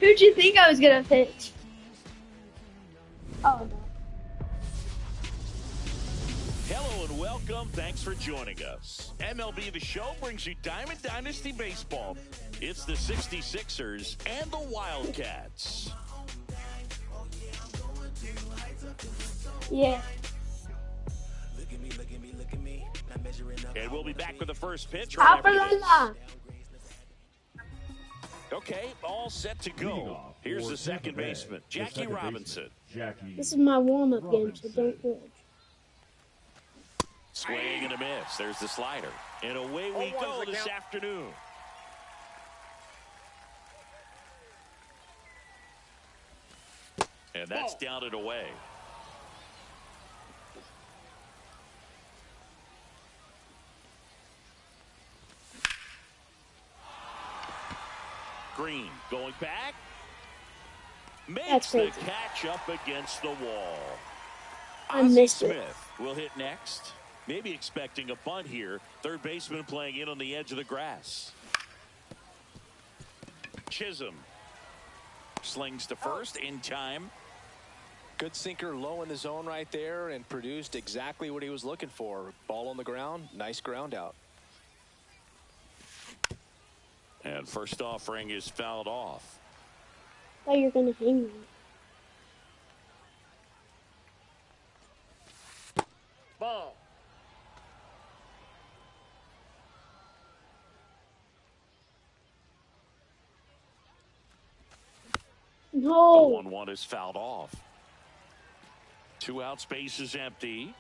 Who'd you think I was gonna pitch? Oh no. Hello and welcome. Thanks for joining us. MLB The Show brings you Diamond Dynasty Baseball. It's the 66ers and the Wildcats. Yeah. And we'll be back with the first pitch. Okay, all set to go. Here's the second baseman, Jackie Robinson. This is my warm-up game, so don't judge. Swing and a miss. There's the slider. And away we go this afternoon. And that's down and away. Green going back. Makes the catch up against the wall. I missed it. Smith will hit next. Maybe expecting a bunt here. Third baseman playing in on the edge of the grass. Chisholm slings to first in time. Good sinker low in the zone right there and produced exactly what he was looking for. Ball on the ground. Nice ground out. And first offering is fouled off. I thought you were gonna hang me. Ball. No. The 1-1 is fouled off. 2 outs, base is empty.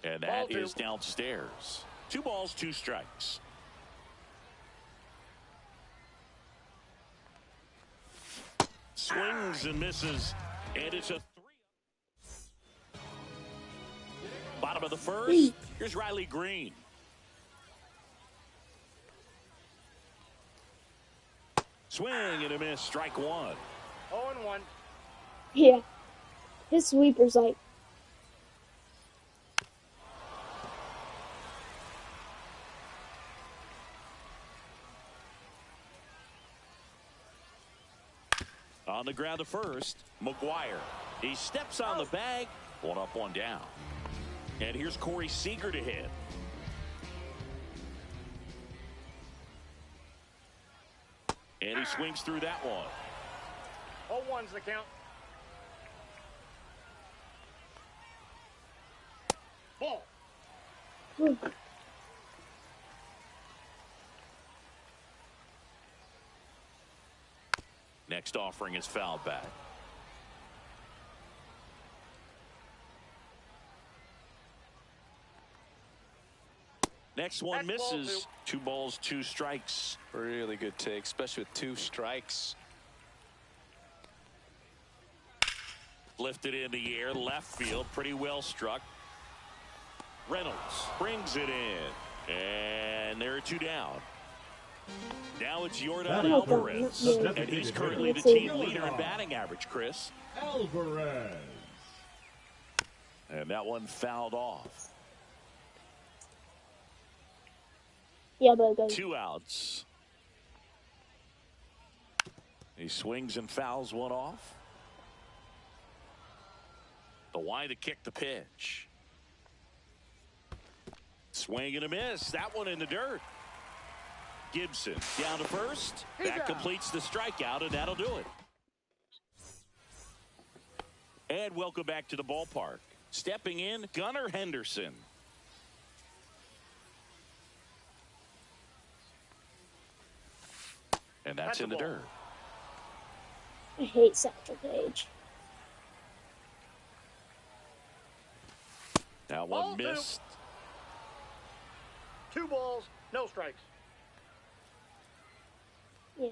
And that is downstairs. 2 balls, 2 strikes. Swings and misses. And it's a 3. Bottom of the first. Here's Riley Green. Swing and a miss. Strike 1. 0-1. Yeah. His sweeper's like. On the ground to first, McGuire. He steps on the bag. 1 up, 1 down. And here's Corey Seager to hit. And he swings through that one. 0-1's the count. Ball. Next offering is fouled back. Next one misses. 2 balls, 2 strikes. Really good take, especially with 2 strikes. Lifted in the air, left field, pretty well struck. Reynolds brings it in. And there are 2 down. Now it's Yordan Alvarez. And he's currently the team leader in batting average, Chris. Alvarez. And that one fouled off. Yeah, but 2 outs. He swings and fouls one off. The wind to kick the pitch. Swing and a miss. That one in the dirt. Gibson down to first. That completes the strikeout, and that'll do it. And welcome back to the ballpark. Stepping in, Gunnar Henderson. And that's in the dirt. I hate Satchel Paige. That one missed. 2 balls, no strikes. Yeah.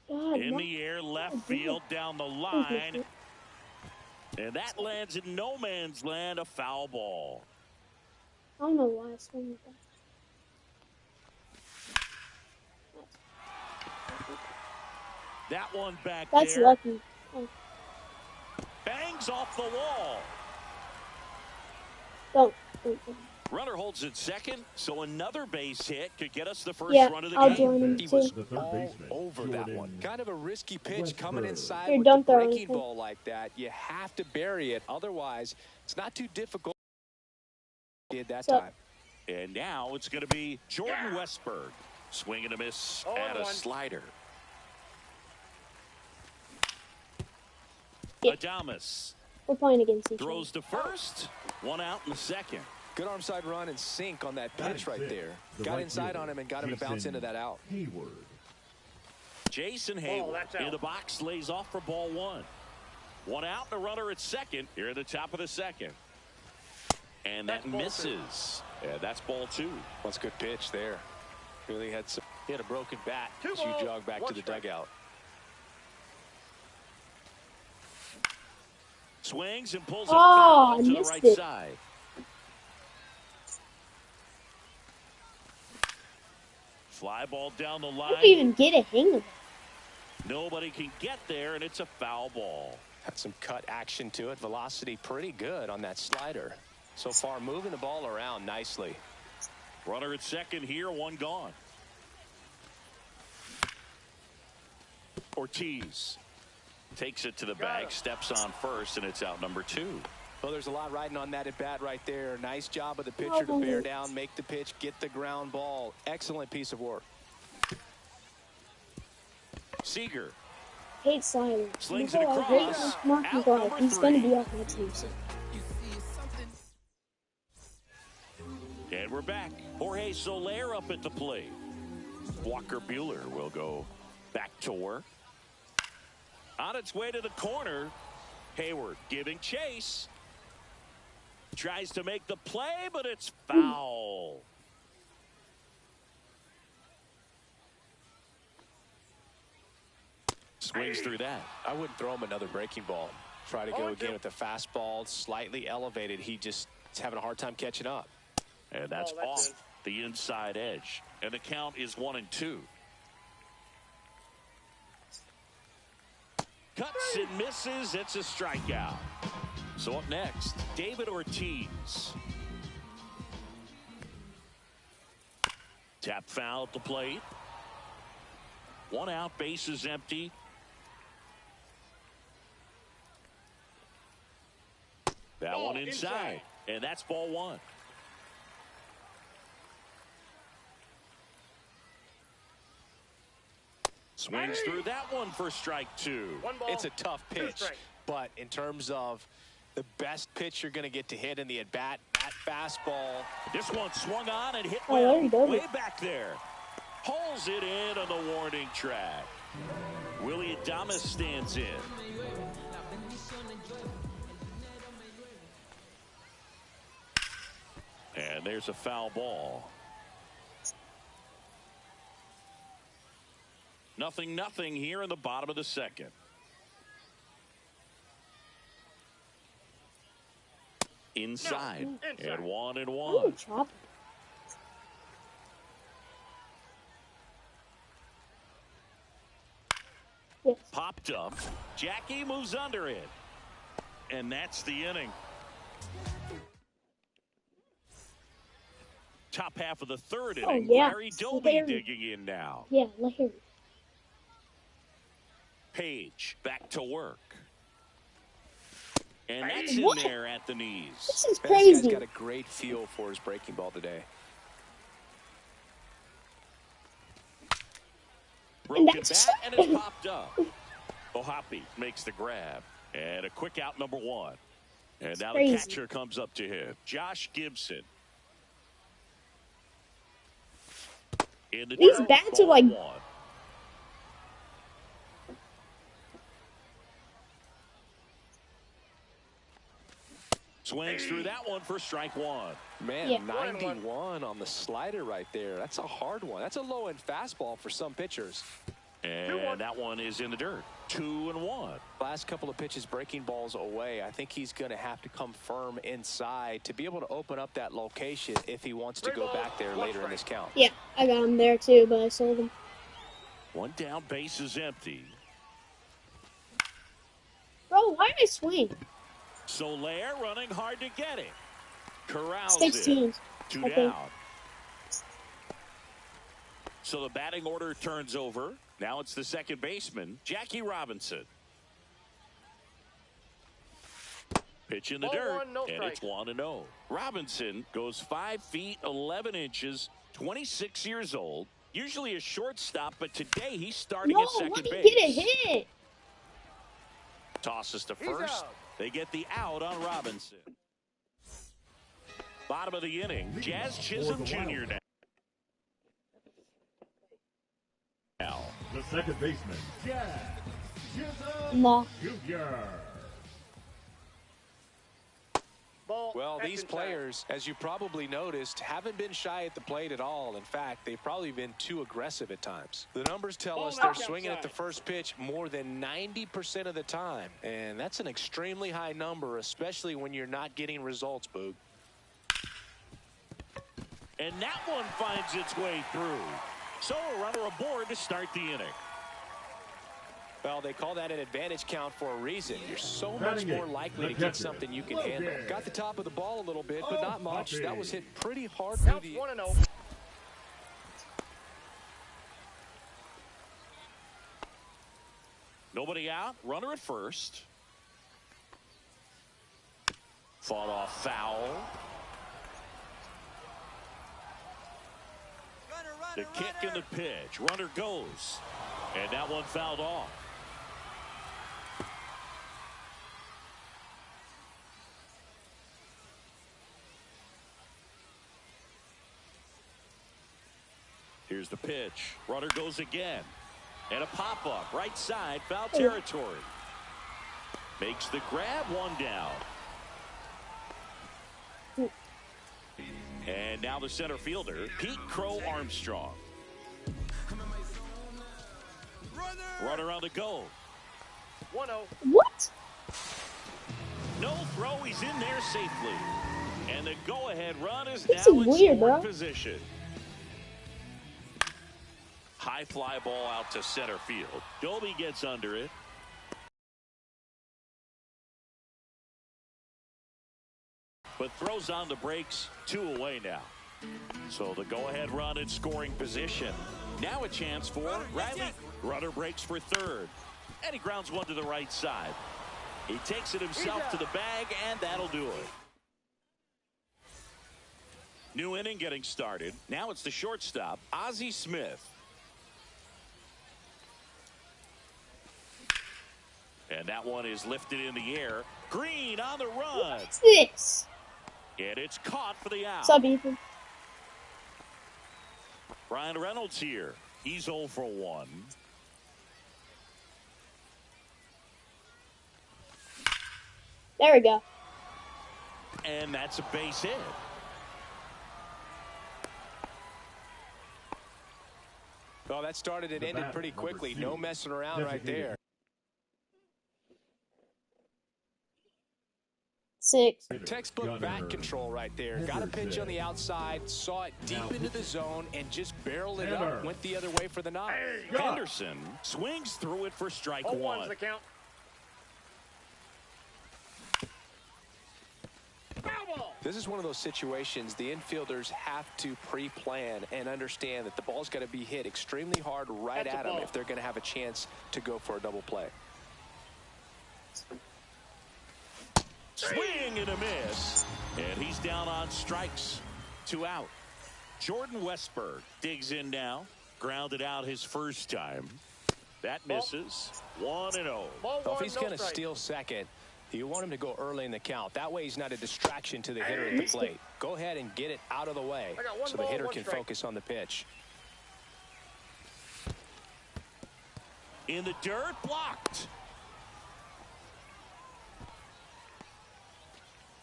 God, In the air, left field, down the line. And that lands in no man's land, a foul ball. I don't know why I swung with that. That one back That's there. lucky. Oh. Bangs off the wall. Don't. Runner holds at second, so another base hit could get us the first Yeah, run of the I'll game. join him He too. was all over that one. Kind of a risky pitch coming inside Here, with the don't throw breaking anything. ball like that. You have to bury it. Otherwise, it's not too difficult. Did that So, time. And now it's going to be Jordan Westberg. Swing and a miss and a 0-1. slider. Yeah. Adames we're playing against each other. throws to first. One out in the second. Good arm side run and sink on that pitch right there. Got inside on him and got him to bounce into that out. Jason Hayward that's out. in the box lays off for ball one. One out and a runner at second here at the top of the second. And that That's ball misses. And that's ball two. That's a good pitch there. Really had some. He had a broken bat Two as you balls, jog back one to the strike. dugout. Swings and pulls a Oh, foul I to the missed right it. side. Fly ball down the I line. don't even get a hang of it. Nobody can get there, and it's a foul ball. Had some cut action to it. Velocity pretty good on that slider. So far, moving the ball around nicely. Runner at second here, one gone. Ortiz takes it to the bag, steps on first, and it's out number two. Well, there's a lot riding on that at bat right there. Nice job of the pitcher to bear down, make the pitch, get the ground ball. Excellent piece of work. Seager Hate sliders. slings You it know, I hate across. Mark Out McGuire. number He's going to three. be off my team soon. And we're back. Jorge Soler up at the plate. Walker Buehler will go back to work. On its way to the corner, Hayward giving chase. Tries to make the play, but it's foul. Swings through that. I wouldn't throw him another breaking ball. Try to go 0-2. again with the fastball, slightly elevated. He just is having a hard time catching up. And that's Oh, that's off the inside edge. And the count is 1-2. Cuts and misses. It's a strikeout. So up next, David Ortiz. Tap foul at the plate. One out, base is empty. That Ball one inside. And that's ball one. Swings through that one for strike two. One ball. It's a tough Two pitch, strikes. but in terms of the best pitch you're going to get to hit in the at-bat, that fastball. This one swung on and hit Oh, there you go. way back there. Pulls it in on the warning track. Willie Adames stands in. And there's a foul ball. 0-0 here in the bottom of the second. Inside. Inside. And 1-1. Ooh, chop. Yes. Popped up. Jackie moves under it. And that's the inning. Top half of the third inning. yeah. Larry Doby Larry. digging in now. Yeah, Larry. Page back to work. And that's in What? there at the knees. This is This guy's crazy. got a great feel for his breaking ball today. Broken that's- bat and it's popped up. Ohapi makes the grab. And a quick out number one. And now the crazy. catcher comes up to him. Josh Gibson. In the These dirt, bats ball are like- one. Swings through that one for strike one. Man, Yeah. 91 on the slider right there. That's a hard one. That's a low-end fastball for some pitchers. And that one is in the dirt. 2-1. Last couple of pitches breaking balls away. I think he's going to have to come firm inside to be able to open up that location if he wants to go back there later in this count. Yeah, I got him there too, but I sold him. One down, base is empty. Bro, why did I swing? Soler running hard to get it. Corrals 16. it. Two Okay. down. So the batting order turns over. Now it's the second baseman, Jackie Robinson. Pitch in the Ball dirt, one, no and it's strike. 1-0. Robinson goes 5 feet 11 inches, 26 years old. Usually a shortstop, but today he's starting No, at second let me base. get a hit. Tosses to He's first. out. They get the out on Robinson. Bottom of the inning, Jazz Chisholm Jr. now. The second baseman, Jazz No. Jr. Ball. Well, That's these inside. players, as you probably noticed, haven't been shy at the plate at all. In fact, they've probably been too aggressive at times. The numbers tell Ball us they're outside. swinging at the first pitch more than 90% of the time. And that's an extremely high number, especially when you're not getting results, Boog. And that one finds its way through. So a runner aboard to start the inning. Well, they call that an advantage count for a reason. You're so much Batting more eighth, likely the to get catcher, something you can Logan. handle. Got the top of the ball a little bit, but not much. Poppy. That was hit pretty hard through Counts the... 1-0. Nobody out. Runner at first. Fought off foul. The kick and the pitch. Runner goes. And that one fouled off. Here's the pitch. Runner goes again. And a pop-up. Right side. Foul territory. Makes the grab. One down. And now the center fielder, Pete Crow Armstrong. Runner on the go. 1-0. What? No throw. He's in there safely. And the go-ahead run is This now is in weird, scoring bro. position. High fly ball out to center field. Doby gets under it. But throws on the brakes. 2 away now. So the go-ahead run in scoring position. Now a chance for Riley. Runner breaks for third. And he grounds one to the right side. He takes it himself to the bag, and that'll do it. New inning getting started. Now it's the shortstop, Ozzie Smith. And that one is lifted in the air. Green on the run. What's this? And it's caught for the out. What's up, Ethan? Ryan Reynolds here. He's 0 for 1. There we go. And that's a base hit. Well, that started and ended pretty quickly. No messing around right there. 6. Textbook bat control right there. Got a pitch on the outside, saw it deep into the zone, and just barreled it up. Went the other way for the knock. Henderson swings through it for strike 0-1's one. the count. Foul ball. This is one of those situations the infielders have to pre-plan and understand that the ball's got to be hit extremely hard right That's a at them ball. if they're going to have a chance to go for a double play. Swing and a miss. And he's down on strikes. 2 out. Jordan Westberg digs in now. Grounded out his first time. That misses. 1-0. Ball Well, if one, he's no going to strike. steal second, you want him to go early in the count. That way he's not a distraction to the hitter at the plate. Go ahead and get it out of the way I got one so the ball, hitter one can strike. focus on the pitch. In the dirt, blocked.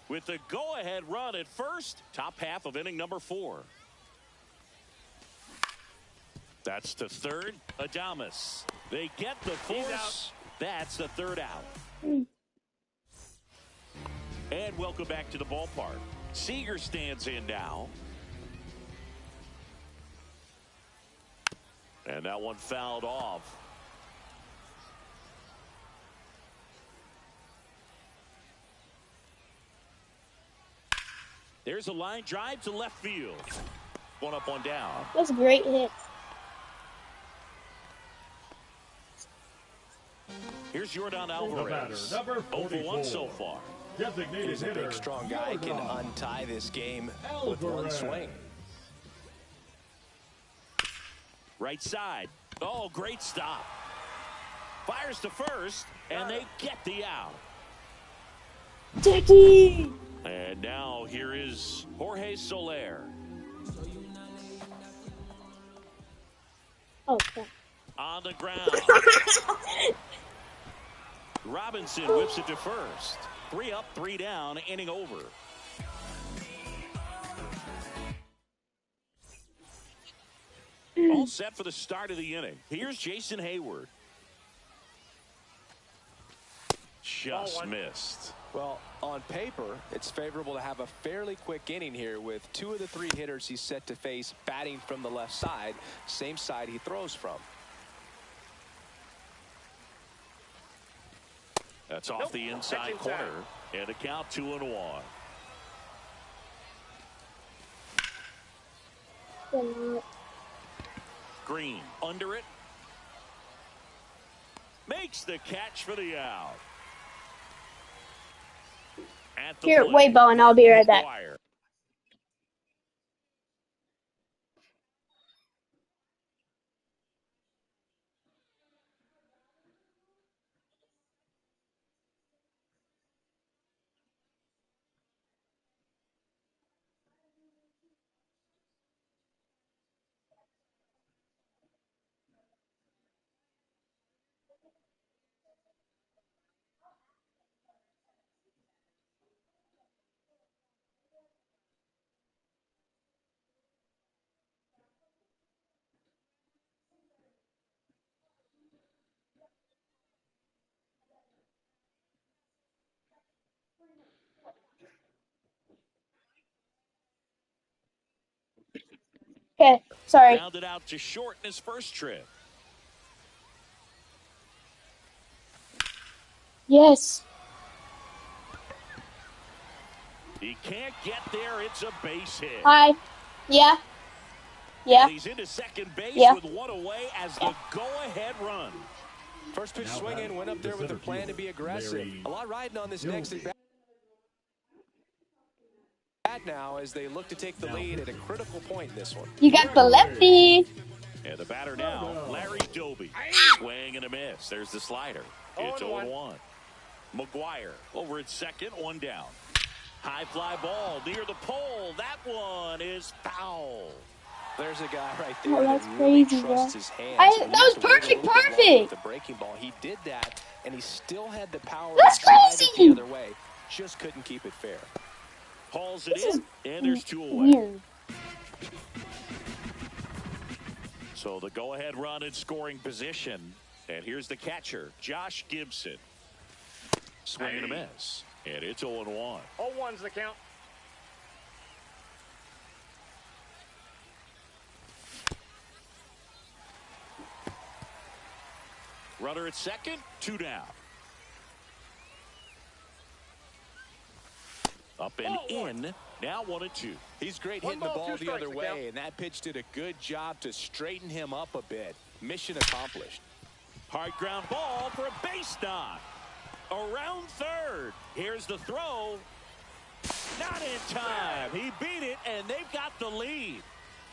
With the go-ahead run at first, top half of inning number 4. That's the third. Adames. They get the force. That's the third out. And welcome back to the ballpark. Seager stands in now. And that one fouled off. There's a line drive to left field. One up, one down. That's a great hit. Here's Jordan The Alvarez. batter, number 0 for 1 so 44. far. Designated He's a hitter, big, strong guy. Can Jordan untie this game with one Alvarez. swing. Right side. Oh, great stop. Fires to first, and they get the out. Dicky! And now here is Jorge Soler. Oh, crap. On the ground. Robinson whips it to first. 3 up, 3 down, inning over. All set for the start of the inning. Here's Jason Hayward. Just missed. Well, on paper, it's favorable to have a fairly quick inning here with 2 of the 3 hitters he's set to face batting from the left side, same side he throws from. That's off the inside Pitching corner. tag. And a count 2-1. Green under it. Makes the catch for the out. At the Here, plate, wait, Bowen. I'll be right back. McGuire. Okay, sorry. Grounded out to short in his first trip. Yes. He can't get there. It's a base hit. Hi. Yeah. Yeah. And he's into second base Yeah. with 1 away as the go-ahead run. First pitch Now swing in, went up the there with a center plan to be fielder, aggressive. Larry A lot riding on this next at bat now as they look to take the lead at a critical point in this one. You got the lefty. And the batter now, Larry Doby. Swing and a miss. There's the slider. It's 0-1. McGuire over at second, 1 down. High fly ball near the pole. That one is foul. There's a guy right there Oh, that's that really crazy, trusts bro. his hands. That and was he has to wait a perfect, little bit longer perfect. with the breaking ball. He did that, and he still had the power That's to drive it crazy. the other way. Just couldn't keep it fair. Hauls it This in, and there's 2 away. Weird. So the go-ahead run in scoring position. And here's the catcher, Josh Gibson. Swing and a miss. And it's 0-1. 0-1's the count. Runner at second, 2 down. Up and in. Now 1-2. He's great One hitting the ball, ball two the other strikes, the count. way, and that pitch did a good job to straighten him up a bit. Mission accomplished. Hard ground ball for a base knock. Around third. Here's the throw. Not in time. He beat it, and they've got the lead.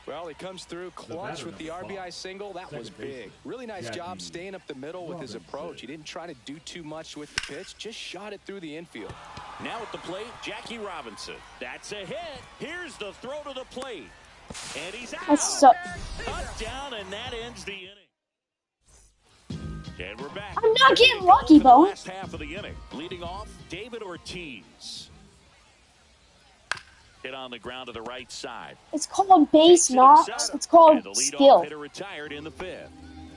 Well, he comes through clutch batter with the number RBI 5. single. That was Second big. baseman, Really nice Jackie job staying up the middle with his Robinson. approach. He didn't try to do too much with the pitch. Just shot it through the infield. Now at the plate, Jackie Robinson. That's a hit. Here's the throw to the plate. And he's out. That's so. Up, down, and that ends the inning. And we're back. I'm not getting Ready to lucky, go for the Bo. last half of the inning. Leading off, David Ortiz. Hit on the ground to the right side. It's called base Takes it knocks. himself. It's called And the leadoff skill. hitter retired in the 5th.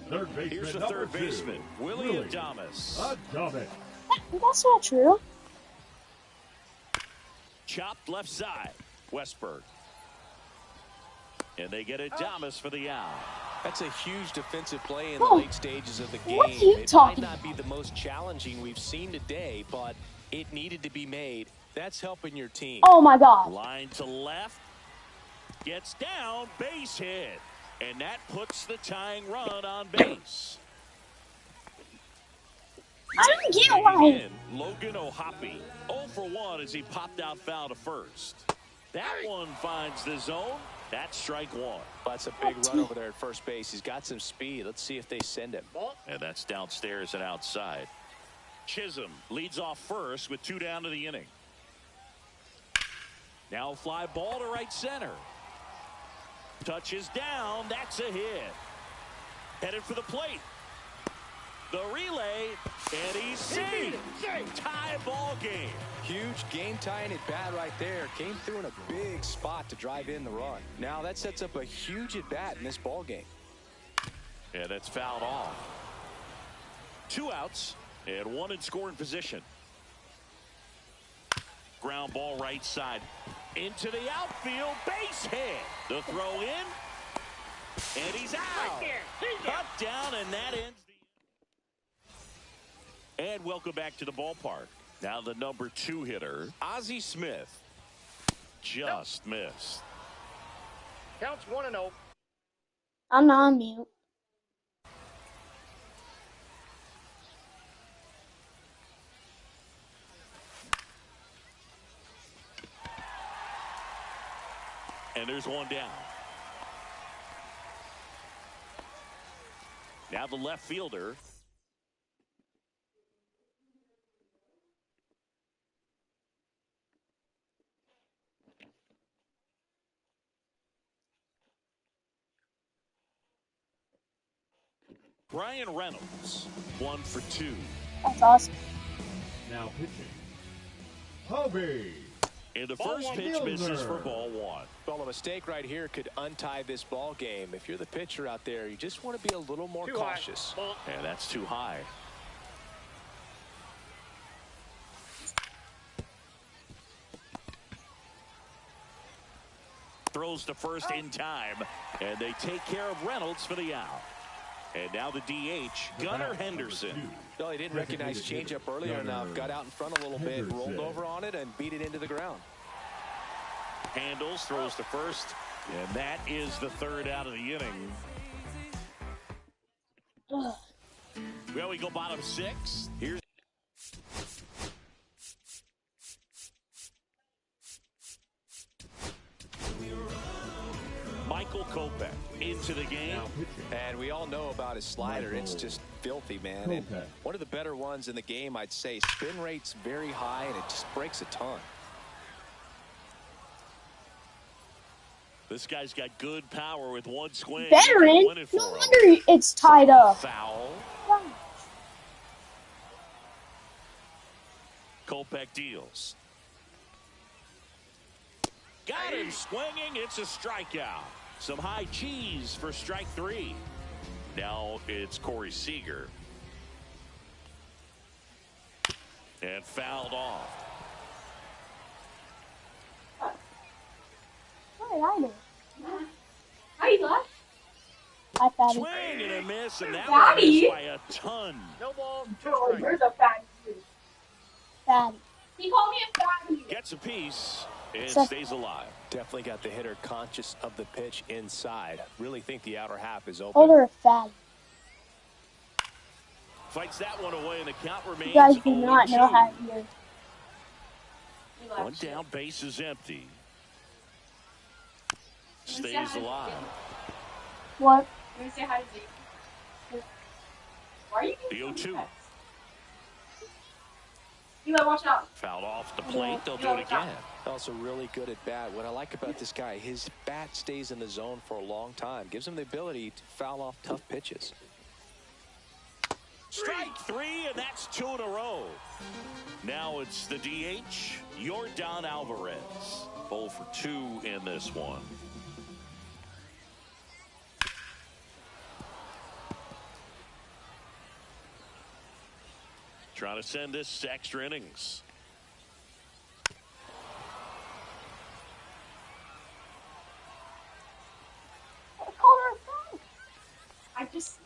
Third baseman, Here's the number third 2, baseman, Willie Adames. Adames. That's not true. Chopped left side, Westberg. And they get Adames for the out. That's a huge defensive play in the Oh. late stages of the game. What are you It talking might not be the most challenging we've seen today, but it needed to be made. That's helping your team. Oh my God. Line to left. Gets down. Base hit. And that puts the tying run on base. I don't get Digging why. in, Logan O'Hoppe. 0 for 1 as he popped out foul to first. That one finds the zone. That's strike one. That's a big run over there at first base. He's got some speed. Let's see if they send him. And that's downstairs and outside. Chisholm leads off first with 2 down to the inning. Now fly ball to right center. Touches down. That's a hit. Headed for the plate. The relay, and he's safe. Tie ball game. Huge game tying at bat right there. Came through in a big spot to drive in the run. Now that sets up a huge at bat in this ball game. And that's fouled off. 2 outs and 1 in scoring position. Ground ball right side into the outfield. Base hit. The throw in, and he's out. Cut down, and that ends. And welcome back to the ballpark. Now the number 2 hitter, Ozzie Smith. Just missed. Counts 1-0. I'm not on mute. And there's 1 down. Now the left fielder. Brian Reynolds, 1 for 2. That's awesome. Now pitching. Hobie. And the Ball first one, pitch fielder. misses for ball 1. Well, a mistake right here could untie this ball game. If you're the pitcher out there, you just want to be a little more Too high. cautious. Ball. And that's too high. Throws to first in time, and they take care of Reynolds for the out. And now the DH, Gunnar Henderson. No, he didn't recognize changeup earlier enough. Got out in front a little bit, rolled over on it, and beat it into the ground. Handles, throws to first, and that is the 3rd out of the inning. Ugh. Well, we go bottom 6. Here's Michael Kopech into the game. Now pitching. And we all know about his slider. It's just filthy, man. And Kopech. one of the better ones in the game, I'd say. Spin rate's very high, and it just breaks a ton. This guy's got good power with 1 swing. Veteran? Win it for No him. wonder it's tied up. Foul. Kopech deals. Got him swinging. It's a strikeout. Some high cheese for strike 3. Now it's Corey Seager. And fouled off. What did I do? How you doing? I thought it. Swing and a miss, and that Daddy. one missed by a ton. No ball, 2 Oh, strikes. you're the fatty. Fatty. He called me a fatty. Gets a piece and So- stays alive. Definitely got the hitter conscious of the pitch inside. Really think the outer half is open. Told her a fatty. Fights that one away, and the count remains You guys do 0-2. not know how to hear. One down, base is empty. Stays alive. What? Let me say hi to Zeke. Why are you The 0-2. Eli, watch out. Fouled off the plate. They'll do it again. Also really good at bat. What I like about this guy, his bat stays in the zone for a long time. Gives him the ability to foul off tough pitches. Strike 3, and that's 2 in a row. Now it's the DH, Yordan Alvarez. 0 for 2 in this one. Trying to send this to extra innings. I called her a fatty. I just.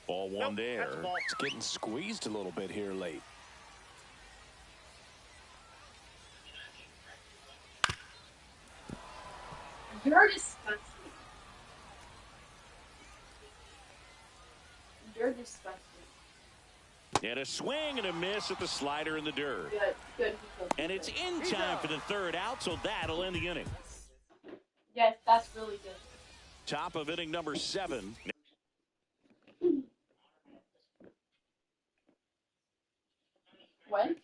Ball 1 Nope, there. that's a ball. It's getting squeezed a little bit here late. You're disgusting. You're disgusting. And a swing and a miss at the slider in the dirt. Good. And it's in time for the third out, so that'll end the inning. Yes, that's really good. Top of inning number 7. What?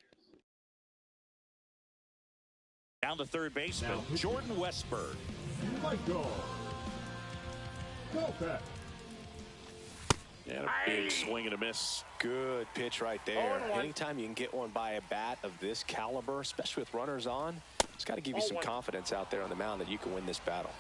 Down to third baseman, Jordan Westberg. Michael. Kopech. And a big swing and a miss. Good pitch right there. 0-1. Anytime you can get one by a bat of this caliber, especially with runners on, it's got to give you some 0-1. confidence out there on the mound that you can win this battle.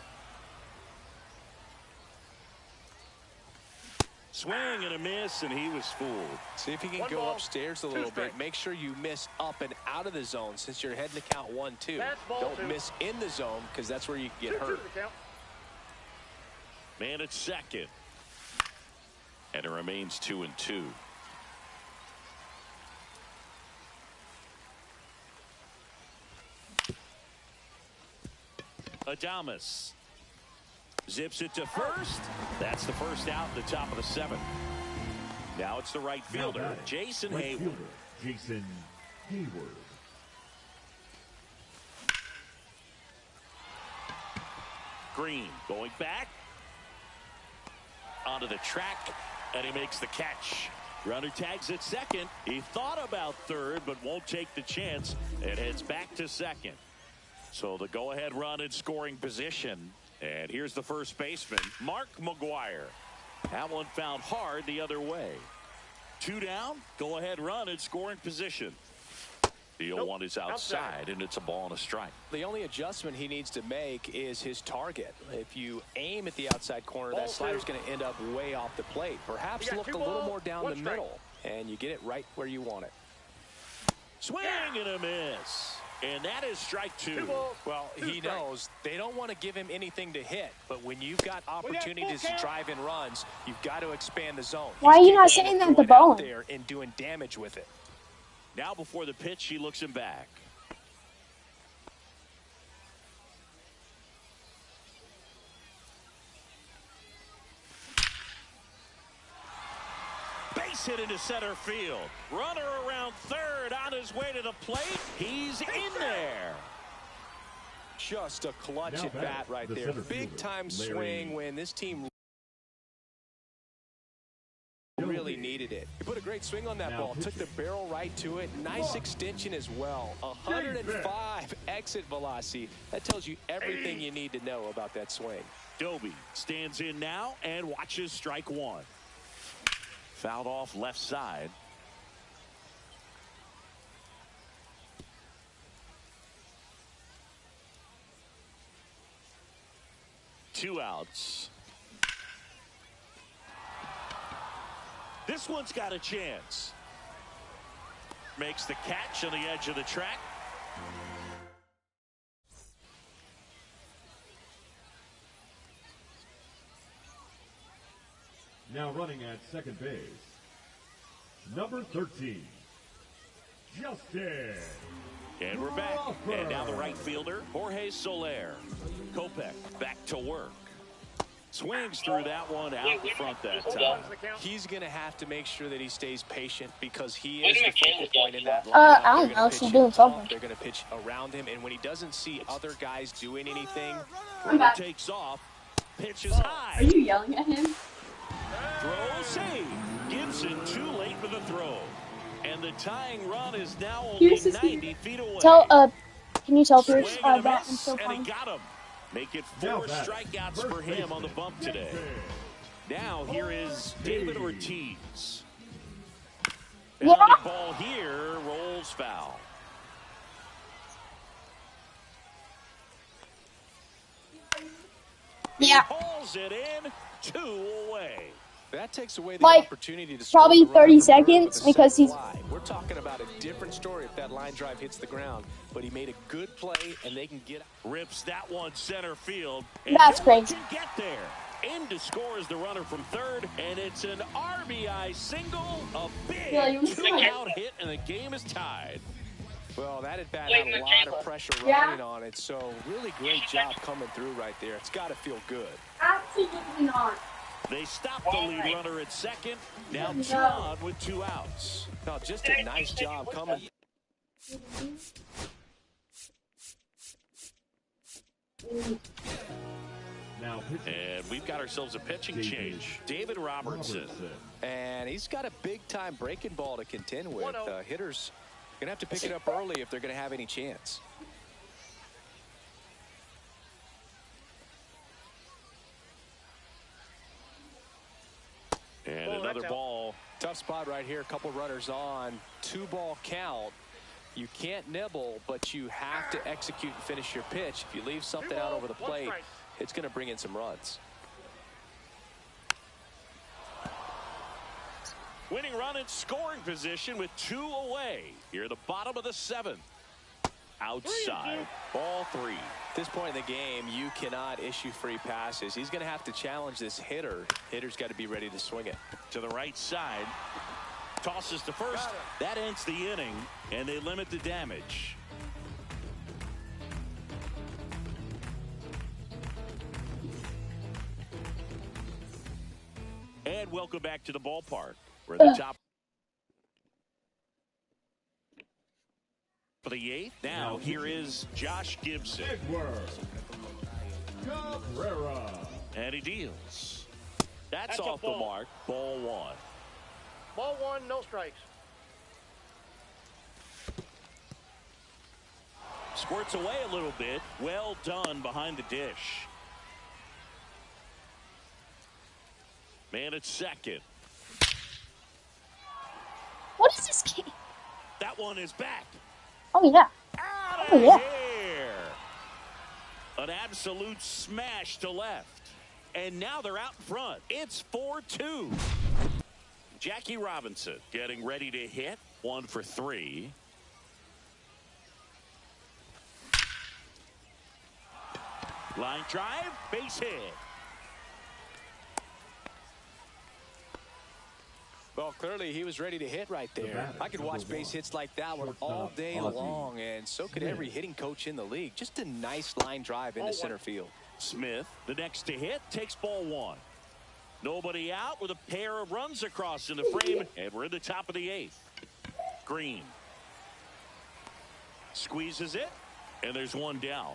Swing and a miss, and he was fooled. See if you can 1 go ball, upstairs a 2 little bit. strikes. Make sure you miss up and out of the zone since you're heading to count 1-2. That's ball Don't 2. miss in the zone because that's where you can get 2-2 hurt. the count. Man at second. And it remains 2-2. Adames zips it to first. That's the first out at the top of the 7th. Now it's the right fielder, Jason Right Hayward. fielder, Jason Hayward. Green going back onto the track, and he makes the catch. Runner tags at second. He thought about third, but won't take the chance and heads back to second. So the go-ahead run in scoring position. And here's the first baseman, Mark McGuire. That one found hard the other way. 2 down, go-ahead run in scoring position. The 0-1 is outside, and it's a ball and a strike. The only adjustment he needs to make is his target. If you aim at the outside corner, that slider's going to end up way off the plate. Perhaps look a little more down the middle, and you get it right where you want it. Swing and a miss. And that is strike 2. 2 balls, Well, 2 he strikes. knows they don't want to give him anything to hit, but when you've got opportunities to drive in runs, you've got to expand the zone. Why are He's you not capable saying of that to going out Bowen? there and doing damage with it. Now before the pitch, he looks him back. Base hit into center field. Runner around third on his way to the plate. He's in there. Just a clutch Now at bat back, right the there. center Big fielder, time Larry. swing when this team really needed it. He put a great swing on that Now ball. Took the pitching. barrel right to it. Nice extension as well. 105 exit velocity. That tells you everything you need to know about that swing. Doby stands in now and watches strike 1. Fouled off left side. Two outs. This one's got a chance. Makes the catch on the edge of the track. Now running at second base, number 13, Justin. And we're back. And now the right fielder, Jorge Soler. Kopech back to work. Swings through that one out in front that time. He's going to have to make sure that he stays patient because he is the focal point in that lineup. I don't They're know. gonna She's pitch doing him something. off. They're going to pitch around him, and when he doesn't see other guys doing anything, Runner takes off. Pitches Are high. you yelling at him? Throw save. Gibson too late for the throw. And the tying run is now Here's only his 90 feet away. Can you tell Swing Pierce and a that miss, I'm so and he fine? got him. Make it Now 4 back, strikeouts first for him on the baseman, bump today. Jason. Now here is David Ortiz. Yeah. Pounded ball here rolls foul. Yeah. Hauls it in, 2 away. that takes away the Like, opportunity to probably score the runner 30 from third with seconds a because set he's- fly. We're talking about a different story if that line drive hits the ground, but he made a good play and they can get. Rips that one center field. And That's no one crazy. can get there. In to score is the runner from third, and it's an RBI single, a big Yeah, you- 2-out hit, and the game is tied. Well, that at bat had a lot of pressure riding on it, so really great job coming through right there. It's got to feel good. Absolutely not. They stopped the lead runner at second. Now 2 on with 2 outs. No, just a nice job coming. Now pitching. And we've got ourselves a pitching change. David Robertson. And he's got a big-time breaking ball to contend with. Hitters going to have to pick it up early if they're going to have any chance. And another ball. Tough spot right here. A couple runners on. 2-ball count. You can't nibble, but you have to execute and finish your pitch. If you leave something out over the plate, it's going to bring in some runs. Winning run in scoring position with 2 away. Here at the bottom of the 7th. Outside. Ball 3. At this point in the game, you cannot issue free passes. He's going to have to challenge this hitter. Hitter's got to be ready to swing it. To the right side. Tosses to first. That ends the inning, and they limit the damage. And welcome back to the ballpark. We're at the top for the 8th. Now here is Josh Gibson. Edward Cabrera. And he deals. That's off the mark. Ball 1. Ball 1, no strikes. Squirts away a little bit. Well done behind the dish. Man at second. What is this game? That one is back. Oh, yeah. Out Oh, of yeah. here. An absolute smash to left. And now they're out in front. It's 4-2. Jackie Robinson getting ready to hit. 1 for 3. Line drive, base hit. Well, clearly he was ready to hit right there. I could watch base hits like that one all day long, and so could every hitting coach in the league. Just a nice line drive into center field. Smith, the next to hit, takes ball 1. Nobody out with a pair of runs across in the frame, and we're in the top of the 8th. Green squeezes it, and there's 1 down.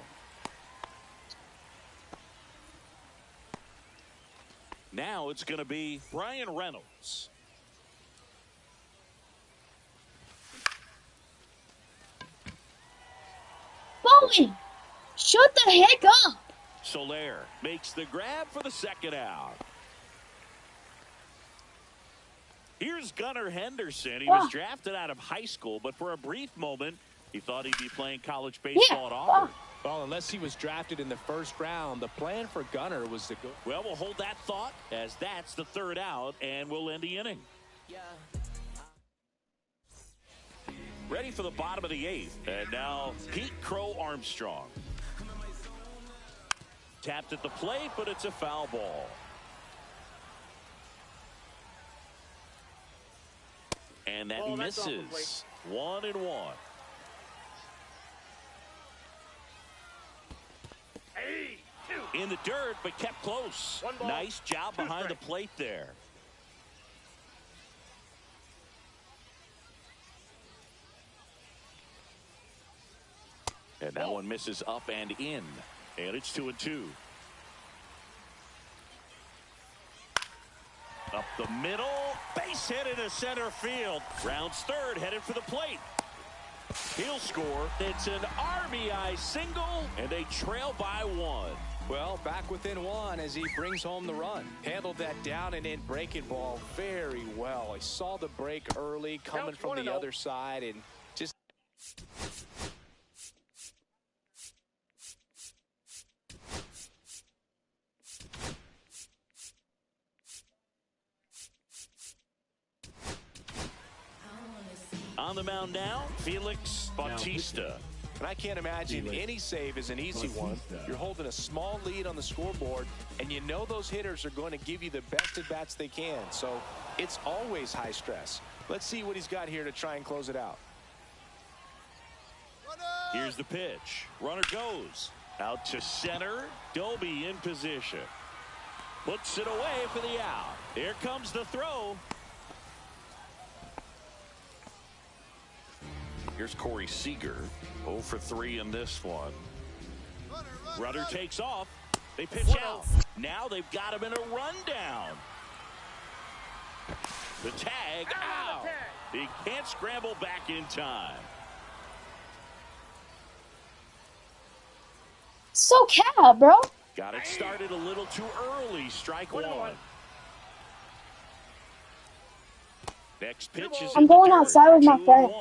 Now it's going to be Brian Reynolds. Bowen, shut the heck up. Soler makes the grab for the 2nd out. Here's Gunnar Henderson. He was drafted out of high school, but for a brief moment, he thought he'd be playing college baseball at Auburn. Well, unless he was drafted in the 1st round, the plan for Gunnar was to go. Well, we'll hold that thought as that's the 3rd out, and we'll end the inning. Ready for the bottom of the 8th. And now Pete Crow Armstrong. Tapped at the plate, but it's a foul ball. And that misses. 1-1. In the dirt, but kept close. Nice job behind the plate there. And that one misses up and in. And it's 2-2. Up the middle. Base hit into center field. Rounds 3rd, headed for the plate. He'll score. It's an RBI single, and they trail by 1. Well, back within 1 as he brings home the run. Handled that down and in breaking ball very well. He saw the break early coming from the other side and just. On the mound now, Felix Bautista. And I can't imagine any save is an easy one. You're holding a small lead on the scoreboard, and you know those hitters are going to give you the best at-bats they can. So it's always high stress. Let's see what he's got here to try and close it out. Here's the pitch. Runner goes out to center. Doby in position. Puts it away for the out. Here comes the throw. Here's Corey Seager. 0 for 3 in this one. Runner takes off. They pitch out. Now they've got him in a rundown. The tag out. He can't scramble back in time. So cat, bro. Got it started a little too early. Strike one. Next pitch is I'm going outside with my friend.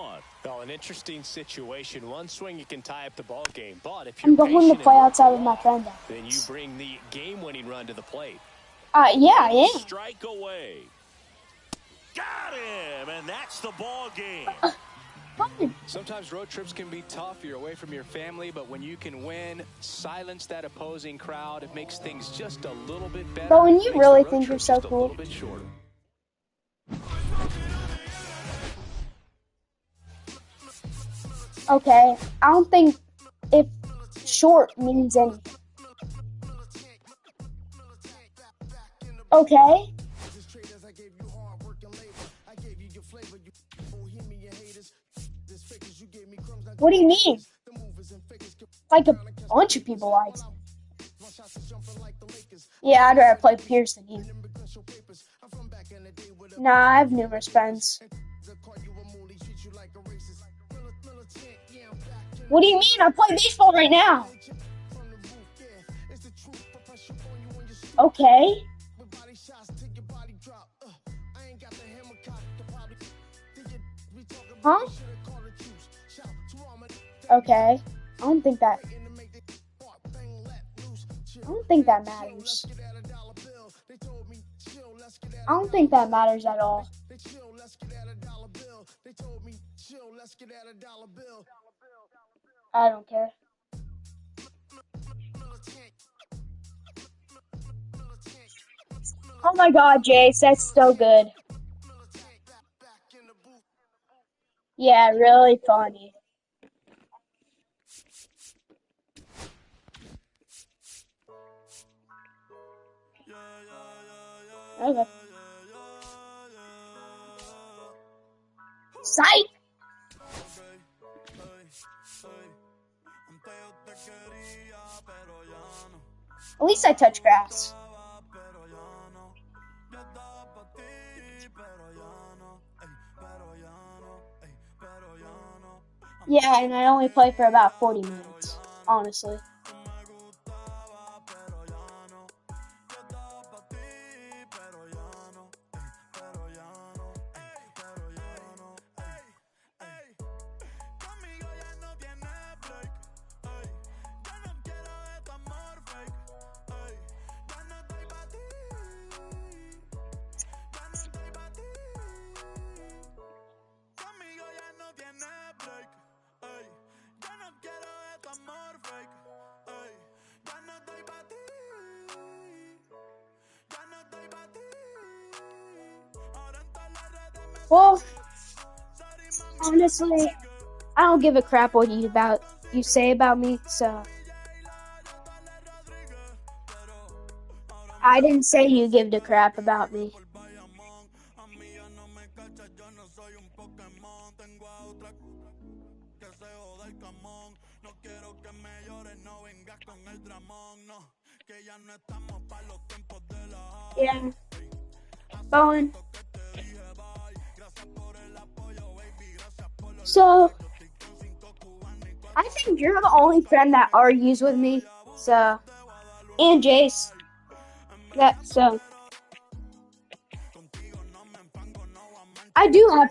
Well, an interesting situation. One swing you can tie up the ball game, but if I'm you're going to play outside with my friend. then you bring the game-winning run to the plate. Yeah, I am. Strike away. Got him, and that's the ball game. Sometimes road trips can be tough. You're away from your family, but when you can win, silence that opposing crowd, it makes things just a little bit better. But when you really think you're so cool. A little bit shorter. Okay, I don't think if short means anything. Okay. What do you mean? Like a bunch of people like it. Yeah, I'd rather play Pierce than you. Nah, I have numerous friends. What do you mean? I play baseball right now. Okay. Huh? Okay. I don't think that matters. I don't think that matters at all. I don't care. Oh my god, Jace, that's so good. Yeah, really funny. Okay. Psych! At least I touch grass. Yeah, and I only play for about 40 minutes, honestly. Well, honestly, I don't give a crap what you say about me, so I didn't say you give a crap about me. Yeah. Bowen. So, I think you're the only friend that argues with me, so, and Jace. So, I do have friends.